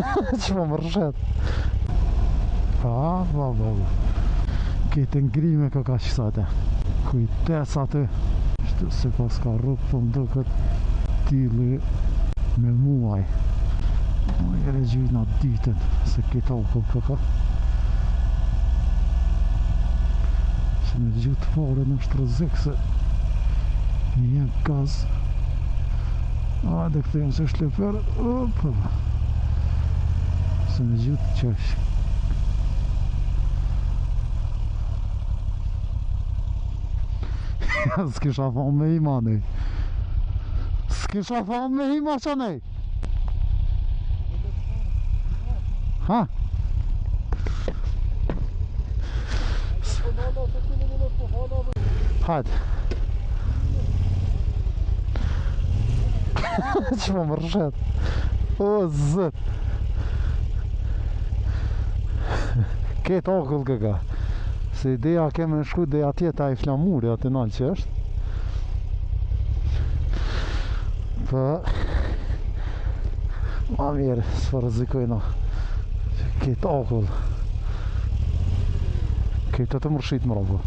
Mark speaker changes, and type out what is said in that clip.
Speaker 1: Që po më rëshet. Kete ngrime ka qësate. Kujtes aty. Shtu se pas ka rrugë po më do këtë tili me muaj. Më jere gjyna ditën se këtë alkohol ka. Se me gjutë fare në shtrëzik se një jenë gaz. Dhe këthejmë se shleper. Se me gjutë qesh. S'kisha thonë me ima nej. S'kisha thonë me ima që nej. Ha? Hajde. Që po më rëshet. O zët. Ketë okull këka. Se ideja keme në shku dhe atjeta i flamuri atë nalë që është. Për ma mirë, së rëzikojna. Ketë okull. Ketë të mërshit më robo.